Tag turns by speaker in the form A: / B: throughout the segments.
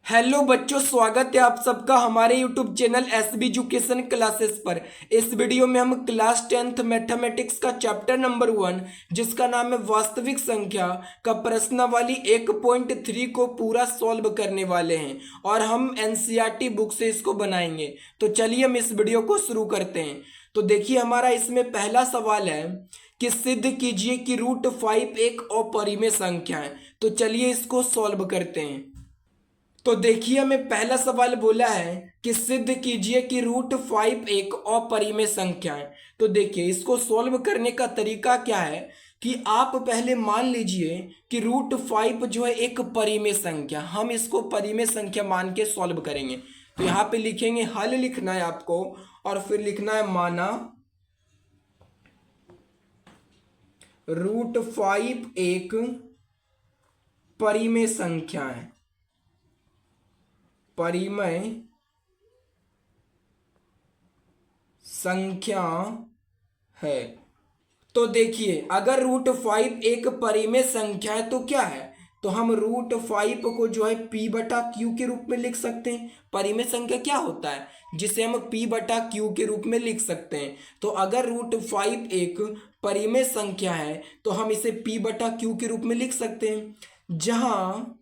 A: Hello बच्चों, स्वागत है आप सबका हमारे YouTube channel SB education classes पर। इस वीडियो में हम क्लास 10th मैथमेटिक्स का चैप्टर नंबर 1 जिसका नाम है वास्तविक संख्या का प्रश्नावली 1.3 को पूरा सॉल्व करने वाले हैं और हम एनसीईआरटी बुक से इसको बनाएंगे। तो चलिए हम इस वीडियो को शुरू करते हैं। तो देखिए, हमारा इसमें पहला सवाल है कि सिद्ध कीजिए कि √5 एक अपरिमेय संख्या है। तो चलिए इसको सॉल्व करते हैं। तो देखिए, हमें पहला सवाल बोला है कि सिद्ध कीजिए कि √5 एक अपरिमेय संख्या है। तो देखिए, इसको सॉल्व करने का तरीका क्या है कि आप पहले मान लीजिए कि √5 जो है एक परिमेय संख्या, हम इसको परिमेय संख्या मान के सॉल्व करेंगे। तो यहाँ पे लिखेंगे, हल लिखना है आपको और फिर लिखना है माना √5 एक परिमेय संख्या है। परिमेय संख्या है। तो देखिए, अगर √5 एक परिमेय संख्या है तो क्या है, तो हम √5 को जो है p/q के रूप में लिख सकते हैं। परिमेय संख्या क्या होता है, जिसे हम p/q के रूप में लिख सकते हैं। तो अगर √5 एक परिमेय संख्या है तो हम इसे p/q के रूप में लिख सकते हैं, जहां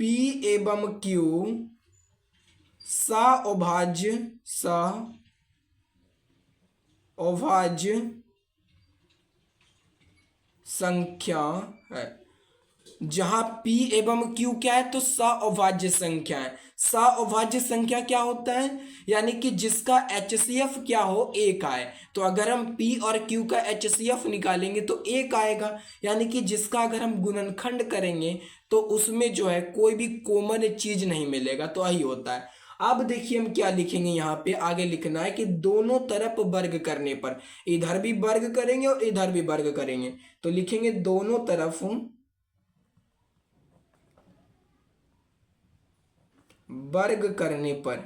A: p एवं q अभाज्य संख्या है। जहां p एवं q क्या है, तो अभाज्य संख्या है। अभाज्य संख्या क्या होता है, यानी कि जिसका HCF क्या हो, एक आए। तो अगर हम p और q का HCF निकालेंगे तो एक आएगा, यानी कि जिसका अगर हम गुणनखंड करेंगे तो उसमें जो है कोई भी कॉमन चीज नहीं मिलेगा। तो यही होता है। अब देखिए, हम क्या लिखेंगे, यहाँ पे आगे लिखना है कि दोनों तरफ वर्ग करने पर, इधर भी वर्ग करेंगे और इधर भी वर्ग करेंगे। तो लिखेंगे दोनों तरफ वर्ग करने पर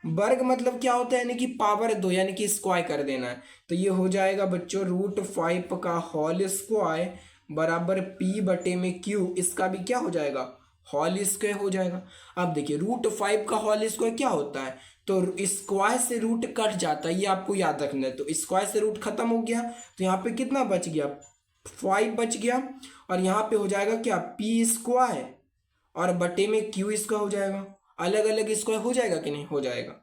A: वर्ग मतलब क्या होता है, यानी कि पावर 2, यानी कि स्क्वायर कर देना है। तो ये हो जाएगा बच्चों √5 का होल स्क्वायर बराबर p/q। इसका भी क्या हो जाएगा, होल स्क्वायर हो जाएगा। अब देखिए, √5 का होल स्क्वायर क्या होता है, तो स्क्वायर से रूट कट जाता है, ये आपको याद रखना है। तो स्क्वायर से रूट खत्म हो गया, तो यहाँ पे कितना बच गया, 5 बच गया। और यहाँ पे हो जाएगा क्या, p² और बटे में q स्क्वायर हो जाएगा। अलग अलग स्क्वायर हो जाएगा कि नहीं, हो जाएगा।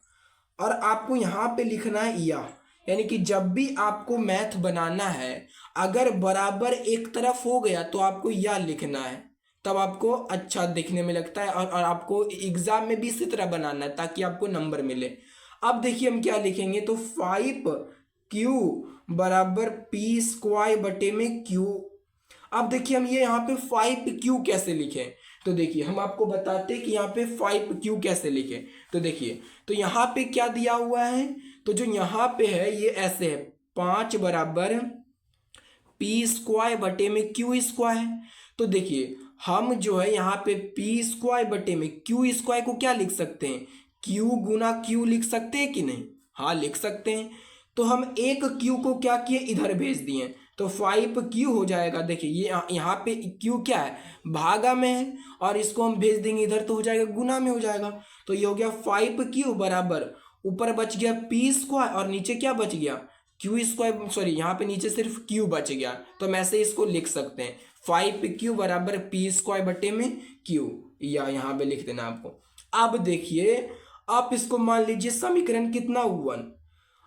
A: और आपको यहाँ पे लिखना है या, यानी कि जब भी आपको मैथ बनाना है, अगर बराबर एक तरफ हो गया तो आपको या लिखना है, तब आपको अच्छा दिखने में लगता है। और आपको एग्जाम में भी इसी तरह बनाना है ताकि आपको नंबर मिले। अब देखिए, हम क्या लिखेंगे, तो 5q बराबर p² बटे में q। अब देखिए, हम ये यहाँ पे 5q कैसे लिखें, तो देखिए हम आपको बताते हैं कि यहाँ पे 5q कैसे लिखें। तो देखिए, तो यहाँ पे क्या दिया हुआ है, तो जो यहाँ पे है ये ऐसे है, 5 बराबर p² बटे में q² है। तो देखिए, हम जो है यहाँ पे p² बटे में q² को क्या लिख सकते हैं, q गुना q लिख सकते हैं कि नहीं, हाँ लिख सकते हैं। तो हम एक q को क्या किए, इधर भेज दिए, तो 5q हो जाएगा। देखिए, ये यहाँ पे q क्या है, भागा में है, और इसको हम भेज देंगे इधर तो हो जाएगा गुना में हो जाएगा। तो ये हो गया 5q बराबर, ऊपर बच गया p² और नीचे क्या बच गया, q²। सॉरी, यहाँ पे नीचे सिर्फ q बच गया, तो हम ऐसे इसको लिख सकते हैं, 5q बराबर p² बटे में q, या यहाँ पे लिख देना आपको। अब देखिए, आप इसको मान लीजिए समीकरण कितना 1।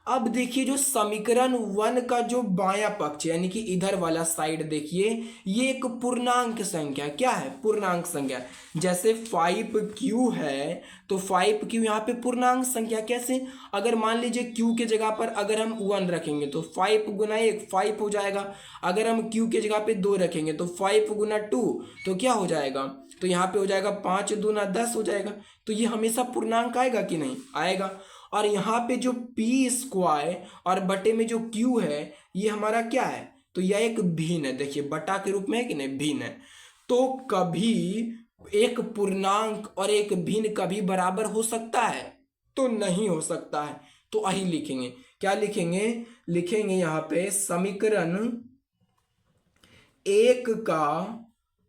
A: अब देखिए, जो समीकरण 1 का जो बायां पक्ष यानी कि इधर वाला साइड देखिए, ये एक पूर्णांक संख्या, क्या है, पूर्णांक संख्या। जैसे 5q है तो 5q यहाँ पे पूर्णांक संख्या। कैसे, अगर मान लीजिए q के जगह पर अगर हम 1 रखेंगे तो 5 गुना 1 5 हो जाएगा। अगर हम q के जगह पे 2 रखेंगे तो 5 गुना 2 तो क्या हो जाएगा, तो यहाँ पे हो जाएगा 5 दूना 10 हो जाएगा। तो ये हमेशा पूर्णांक आएगा कि नहीं, आएगा। और यहाँ पे जो p² और बटे में जो q है, ये हमारा क्या है, तो यह एक भिन्न है। देखिए, बटा के रूप में है कि नहीं, भिन्न है। तो कभी एक पूर्णांक और एक भिन्न कभी बराबर हो सकता है, तो नहीं हो सकता है। तो यही लिखेंगे, क्या लिखेंगे, लिखेंगे यहाँ पे समीकरण एक का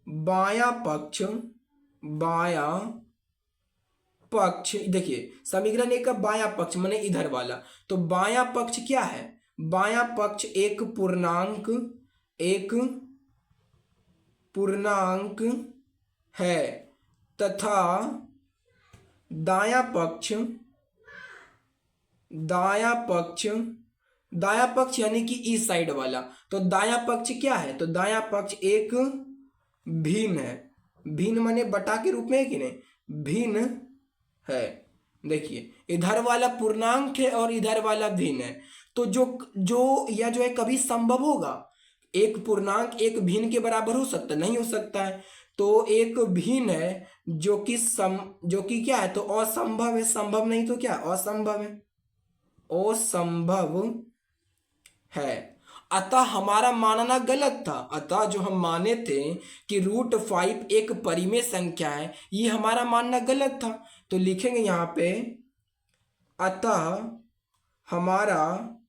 A: बायां पक्ष देखिए, समीकरण एक का बायां पक्ष माने इधर वाला, तो बायां पक्ष क्या है, बायां पक्ष एक पूर्णांक है तथा दायां पक्ष यानी कि इस साइड वाला, तो दायां पक्ष क्या है, तो दायां पक्ष एक भिन्न है, भिन्न माने बटा के रूप में है कि नहीं, भिन्न है। देखिए इधर वाला पूर्णांक है और इधर वाला भिन्न है, तो यह जो है कभी संभव होगा, एक पूर्णांक एक भिन्न के बराबर हो सकता नहीं हो सकता है, तो एक भिन्न है जो कि क्या है, तो असंभव है, संभव नहीं तो क्या, असंभव है। अतः हमारा मानना गलत था, अतः जो हम माने थे कि √5 एक परिमेय संख्या है, ये हमारा मानना गलत था। तो लिखेंगे यहां पे, अतः हमारा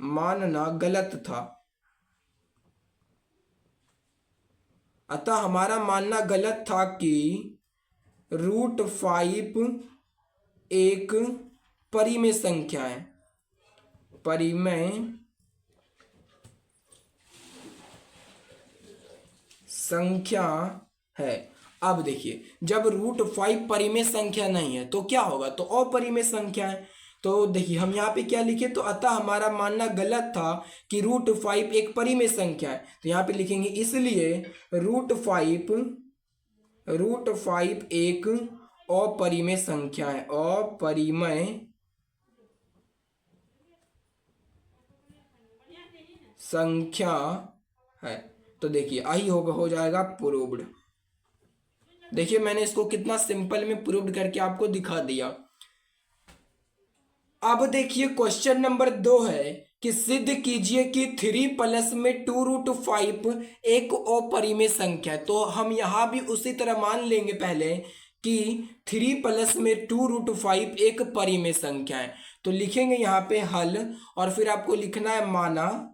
A: मानना गलत था, अतः हमारा मानना गलत था कि √5 एक परिमेय संख्या है, परिमेय संख्या है। अब देखिए जब √5 परिमेय संख्या नहीं है तो क्या होगा, तो अपरिमेय संख्या है। तो देखिए हम यहाँ पे क्या लिखे, तो अतः हमारा मानना गलत था कि √5 एक परिमेय संख्या है, तो यहाँ पे लिखेंगे इसलिए √5 एक अपरिमेय संख्या है, अपरिमेय संख्या है। तो देखिए आई हो जाएगा प्रूव्ड। देखिए मैंने इसको कितना सिंपल में प्रूव्ड करके आपको दिखा दिया। अब देखिए क्वेश्चन नंबर 2 है कि सिद्ध कीजिए कि 3 में 2√5 एक अपरिमेय संख्या है। तो हम यहां भी उसी तरह मान लेंगे पहले कि 3 में 2√5 एक परिमेय संख्या है। तो लिखेंगे यहां पे हल, और फिर आपको लिखना है माना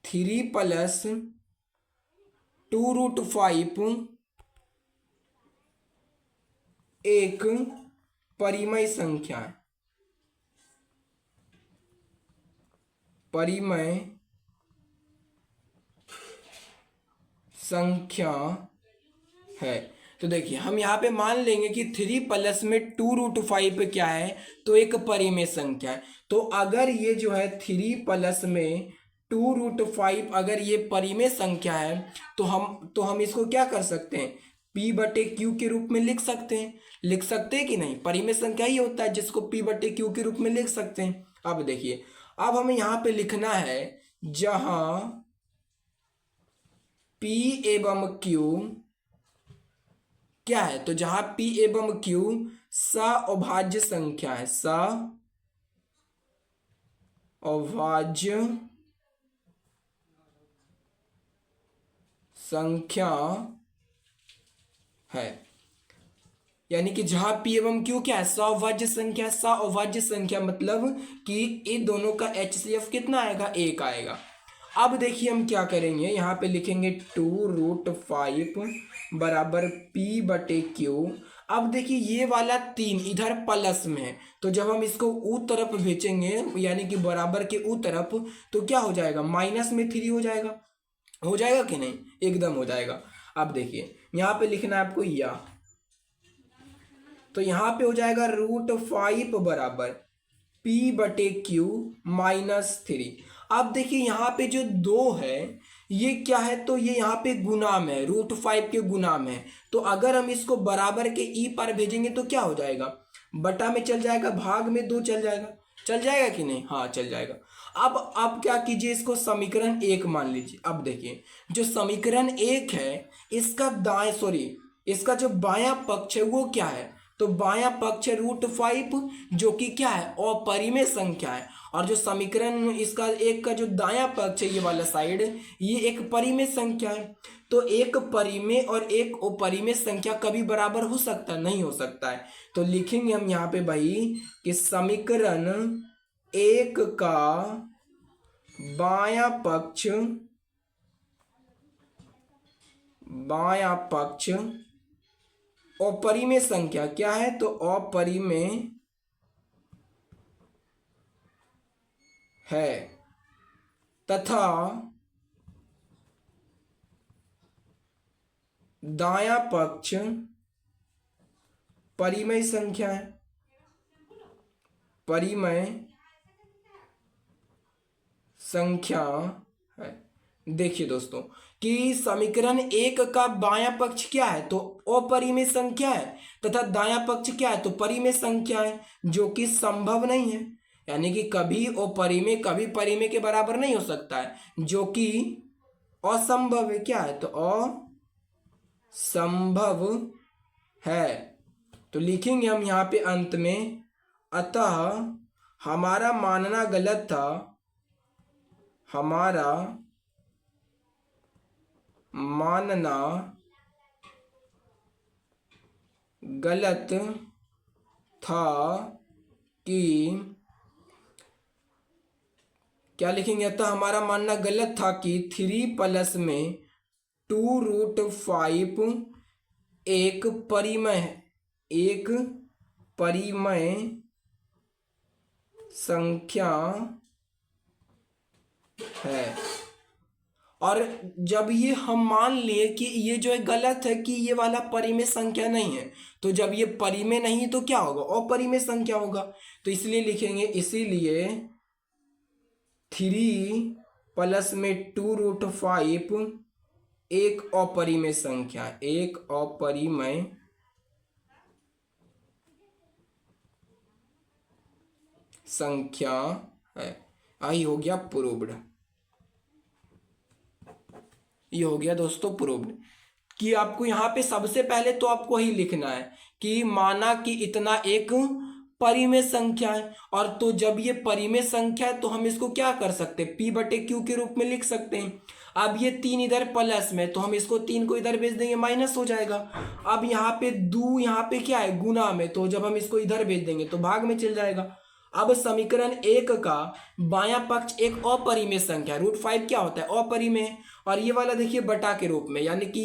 A: 3 + 2√5 एक परिमेय संख्या है, परिमेय संख्या है। तो देखिए हम यहाँ पे मान लेंगे कि 3 में 2√5 क्या है, तो एक परिमेय संख्या है। तो अगर ये जो है 3 में 2√5 अगर ये परिमेय संख्या है, तो हम इसको क्या कर सकते हैं, P/Q के रूप में लिख सकते हैं कि नहीं, परिमेय संख्या ही होता है जिसको P/Q के रूप में लिख सकते हैं। अब देखिए अब हमें यहां पे लिखना है जहां P एवं Q क्या है, तो जहां P एवं Q सअभाज्य संख्या है, सअभाज्य संख्या है, यानी कि जहां P एवं Q क्या है, सअभाज्य संख्या। सअभाज्य संख्या मतलब कि इन दोनों का HCF कितना आएगा, 1 आएगा। अब देखिए हम क्या करेंगे, यहाँ पे लिखेंगे 2√5 बराबर P/Q। अब देखिए ये वाला 3 इधर प्लस में है, तो जब हम इसको ऊ तरफ भेजेंगे यानी कि बराबर के ऊ तरफ, तो क्या हो जाएगा, -3 हो जाएगा कि नहीं, एकदम हो जाएगा। अब देखिए यहाँ पे लिखना है आपको या, तो यहाँ पे हो जाएगा √5 बराबर P/Q -3। अब देखिए यहाँ पे जो 2 है ये क्या है, तो ये यहाँ पे गुना में है, √5 के गुना में है। तो अगर हम इसको बराबर के ई पर भेजेंगे तो क्या हो जाएगा, बटा में चल जाएगा, भाग में 2 चल जाएगा कि नहीं, हाँ चल जाएगा। अब क्या कीजिए, इसको समीकरण 1 मान लीजिए। अब देखिए जो समीकरण 1 है इसका इसका जो बायां पक्ष है वो क्या है, तो बायां पक्ष √5 जो कि क्या है, अपरिमेय संख्या है। और जो समीकरण इसका एक का जो दायां पक्ष है ये वाला साइड, ये एक परिमेय संख्या है। तो एक परिमेय और एक अपरिमेय संख्या कभी बराबर हो सकता है? नहीं हो सकता है। तो लिखेंगे हम यहाँ पे भाई कि समीकरण एक का बायां पक्ष अपरिमेय संख्या क्या है, तो अपरिमेय है तथा दायां पक्ष परिमेय संख्या है। परिमेय संख्या है। देखिए दोस्तों कि समीकरण एक का बायां पक्ष क्या है, तो अपरिमेय संख्या है तथा दायां पक्ष क्या है, तो परिमेय संख्या है, जो कि संभव नहीं है। यानी कि कभी अपरिमेय कभी परिमेय के बराबर नहीं हो सकता है, जो कि असंभव है। क्या है, तो असंभव है। तो लिखेंगे हम यहाँ पे अंत में, अतः हमारा मानना गलत था, हमारा मानना गलत था कि क्या लिखेंगे, अतः हमारा मानना गलत था कि 3+ में 2√5 एक परिमेय संख्या है। और जब ये हम मान लिए कि ये जो है गलत है कि ये वाला परिमेय संख्या नहीं है, तो जब ये परिमेय नहीं तो क्या होगा, अपरिमेय संख्या होगा। तो इसलिए लिखेंगे, इसीलिए 3+ में 2√5 एक अपरिमेय संख्या, एक अपरिमेय संख्या है। आई हो गया प्रूव्ड। ये हो गया दोस्तों प्रूव्ड कि आपको यहाँ पे सबसे पहले तो आपको ही लिखना है कि माना कि इतना एक परिमेय संख्या है। और तो जब ये परिमेय संख्या है तो हम इसको क्या कर सकते हैं, P/Q के रूप में लिख सकते हैं। अब ये 3 इधर प्लस में, तो हम इसको 3 को इधर भेज देंगे, माइनस हो जाएगा। अब यहाँ पे यहाँ पे क्या है, गुना में, तो जब हम इसको इधर भेज देंगे तो भाग में चल जाएगा। अब समीकरण एक का बायां पक्ष एक अपरिमेय संख्या, √5 क्या होता है, अपरिमेय, और ये वाला देखिए बटा के रूप में, यानी कि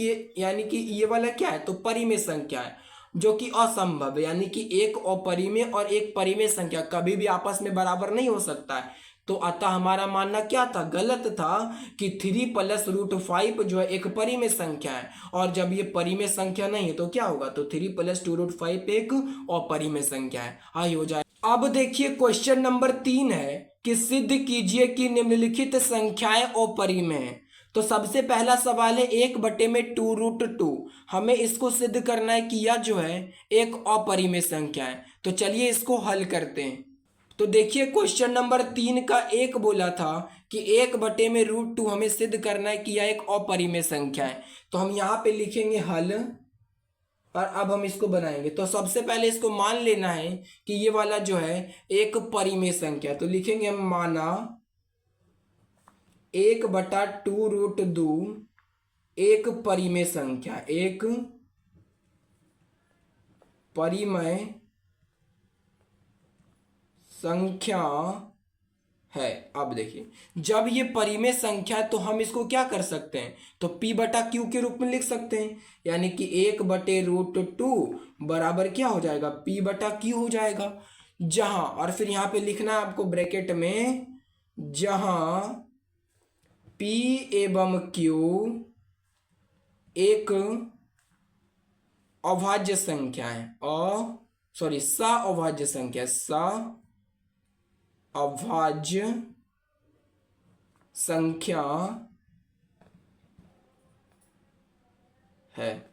A: ये वाला क्या है, तो परिमेय संख्या है, जो कि असंभव है। यानी कि एक अपरिमेय और एक परिमेय संख्या कभी भी आपस में बराबर नहीं हो सकता है। तो अतः हमारा मानना क्या था, गलत था कि 3+√5 जो है एक परिमेय संख्या है। और जब ये परिमेय संख्या नहीं है तो क्या होगा, तो 3+2√5 एक अपरिमेय संख्या है। आई हो जाए। अब देखिए क्वेश्चन नंबर 3 है कि सिद्ध कीजिए कि निम्नलिखित संख्याएं अपरिमेय हैं। तो सबसे पहला सवाल है 1/2√2। हमें इसको सिद्ध करना है कि यह जो है एक अपरिमेय संख्या है। तो चलिए इसको हल करते हैं। तो देखिए क्वेश्चन नंबर 3 का एक बोला था कि 1/√2 हमें सिद्ध करना है कि यह एक अपरिमेय संख्या है। तो हम यहाँ पे लिखेंगे हल, और अब हम इसको बनाएंगे। तो सबसे पहले इसको मान लेना है कि ये वाला जो है एक परिमेय संख्या। तो लिखेंगे हम माना 1/2√2 एक परिमेय संख्या, एक परिमेय संख्या है। अब देखिए जब ये परिमेय संख्या है तो हम इसको क्या कर सकते हैं, तो P/Q के रूप में लिख सकते हैं। यानी कि 1/√2 बराबर क्या हो जाएगा, P/Q हो जाएगा। जहां, और फिर यहां पे लिखना है आपको ब्रैकेट में, जहां P एवं Q एक अभाज्य संख्या है, अभाज्य संख्या, अभाज्य संख्या है।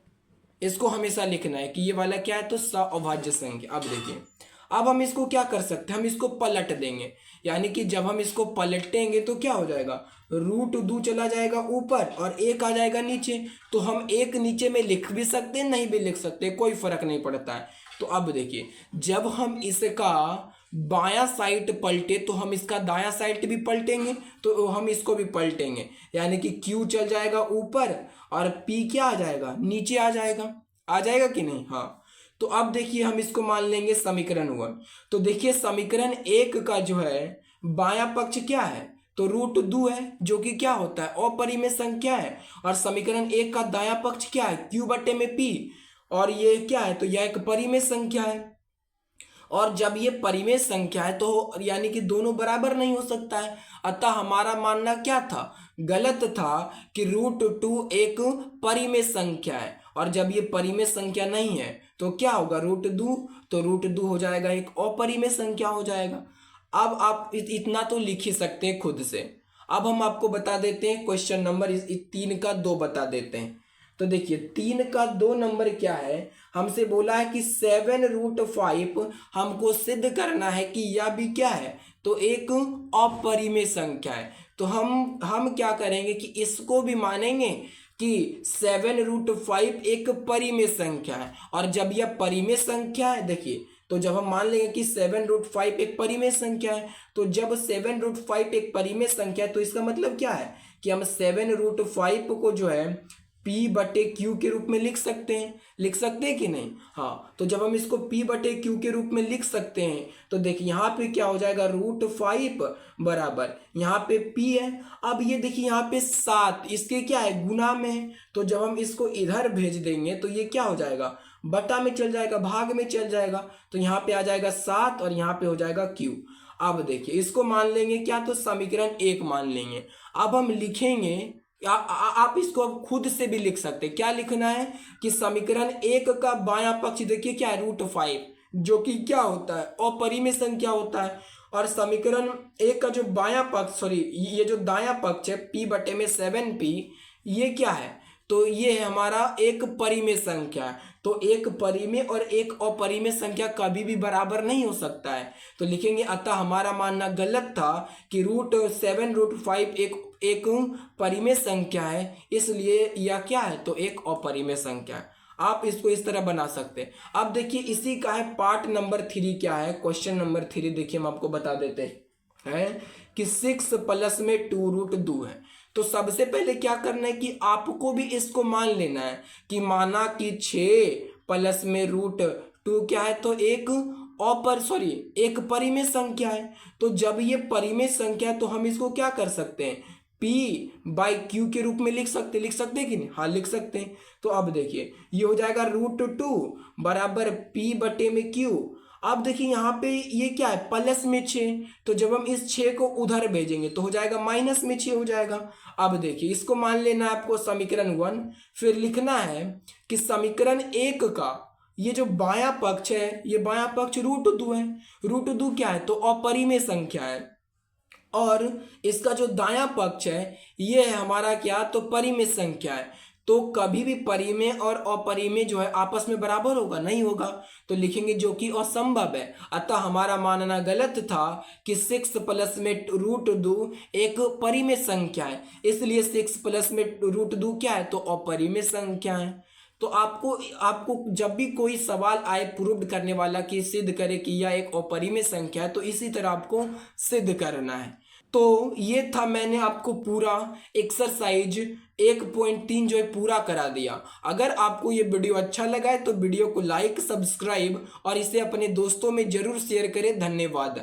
A: इसको हमेशा लिखना है कि ये वाला क्या है, तो अभाज्य संख्या। अब देखिए अब हम इसको क्या कर सकते हैं, हम इसको पलट देंगे। यानी कि जब हम इसको पलटेंगे तो क्या हो जाएगा, √2 चला जाएगा ऊपर और एक आ जाएगा नीचे। तो हम एक नीचे में लिख भी सकते हैं, नहीं भी लिख सकते, कोई फर्क नहीं पड़ता है। तो अब देखिए, जब हम इसका बायां साइड पलटे तो हम इसका दायां साइड भी पलटेंगे, तो हम इसको भी पलटेंगे, यानी कि Q चल जाएगा ऊपर और P क्या आ जाएगा, नीचे आ जाएगा। आ जाएगा कि नहीं? हाँ। तो अब देखिए हम इसको मान लेंगे समीकरण 1। तो देखिए समीकरण 1 का जो है बायां पक्ष क्या है, तो √2 है, जो कि क्या होता है, अपरिमेय संख्या है। और समीकरण 1 का दायां पक्ष क्या है, Q/P, और ये क्या है, तो यह एक परिमेय संख्या है। और जब ये परिमेय संख्या है तो यानी कि दोनों बराबर नहीं हो सकता है। अतः हमारा मानना क्या था, गलत था कि √2 एक परिमेय संख्या है। और जब ये परिमेय संख्या नहीं है तो क्या होगा, √2, तो √2 हो जाएगा एक अपरिमेय संख्या हो जाएगा। अब आप इतना तो लिख ही सकते हैं खुद से। अब हम आपको बता देते हैं क्वेश्चन नंबर 3 का 2 बता देते हैं। तो देखिए 3 का 2 नंबर क्या है, हमसे बोला है कि 7√5 हमको सिद्ध करना है कि यह भी क्या है, तो एक अपरिमेय संख्या है। तो हम क्या करेंगे कि इसको भी मानेंगे कि 7√5 एक परिमेय संख्या है। और जब यह परिमेय संख्या है, देखिए, तो जब हम मान लेंगे कि 7√5 एक परिमेय संख्या है, तो जब 7√5 एक परिमेय संख्या है तो इसका मतलब क्या है कि हम 7√5 को जो है P/Q के रूप में लिख सकते हैं कि नहीं? हाँ। तो जब हम इसको P/Q के रूप में लिख सकते हैं तो देखिए यहाँ पे क्या हो जाएगा, √5 बराबर यहाँ पे P है। अब ये देखिए यहाँ पे 7 इसके क्या है, गुना में है। तो जब हम इसको इधर भेज देंगे तो ये क्या हो जाएगा, बटा में चल जाएगा, भाग में चल जाएगा। तो यहाँ पे आ जाएगा 7 और यहाँ पे हो जाएगा Q। अब देखिए इसको मान लेंगे क्या, तो समीकरण 1 मान लेंगे। अब हम लिखेंगे, आप इसको खुद से भी लिख सकते हैं। क्या लिखना है कि समीकरण 1 का बायां पक्ष देखिए क्या है, √5, जो कि क्या होता है, अपरिमेय संख्या होता है। और समीकरण 1 का जो बायां पक्ष, सॉरी ये जो दायां पक्ष है P/7P, ये क्या है, तो ये है हमारा एक परिमेय संख्या है। तो एक परिमेय और एक अपरिमेय संख्या कभी भी बराबर नहीं हो सकता है। तो लिखेंगे अतः हमारा मानना गलत था कि √7√5 एक परिमेय संख्या है, इसलिए यह क्या है, तो एक अपरिमेय संख्या है। आप इसको इस तरह बना सकते हैं। अब देखिए इसी का है पार्ट नंबर 3 क्या है, क्वेश्चन नंबर 3 देखिए हम आपको बता देते हैं कि 6 प्लस में 2√2 है। तो सबसे पहले क्या करना है कि आपको भी इसको मान लेना है कि माना कि 6 प्लस में √2 क्या है, तो एक परिमेय संख्या है। तो जब ये परिमेय संख्या है तो हम इसको क्या कर सकते हैं, P/Q के रूप में लिख सकते हैं कि नहीं? हाँ लिख सकते हैं। तो अब देखिए ये हो जाएगा √2 बराबर P/Q। अब देखिए यहाँ पे ये क्या है, प्लस में 6, तो जब हम इस 6 को उधर भेजेंगे तो हो जाएगा माइनस में 6 हो जाएगा। अब देखिए इसको मान लेना है आपको समीकरण 1, फिर लिखना है कि समीकरण 1 का ये जो बायां पक्ष है, ये बायां पक्ष √2 है। √2 क्या है, तो अपरिमेय संख्या है। और इसका जो दायां पक्ष है ये है हमारा क्या, तो परिमेय संख्या है। तो कभी भी परिमेय और अपरिमेय जो है आपस में बराबर होगा, नहीं होगा। तो लिखेंगे जो कि असंभव है। अतः हमारा मानना गलत था कि 6 प्लस में √2 एक परिमेय संख्या है, इसलिए 6 प्लस में √2 क्या है, तो अपरिमेय संख्या है। तो आपको जब भी कोई सवाल आए प्रूव्ड करने वाला कि सिद्ध करे कि यह एक अपरिमेय संख्या है, तो इसी तरह आपको सिद्ध करना है। तो ये था, मैंने आपको पूरा एक्सरसाइज 1.3 जो है पूरा करा दिया। अगर आपको ये वीडियो अच्छा लगा है तो वीडियो को लाइक, सब्सक्राइब और इसे अपने दोस्तों में जरूर शेयर करें। धन्यवाद।